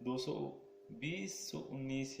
2019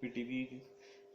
PTV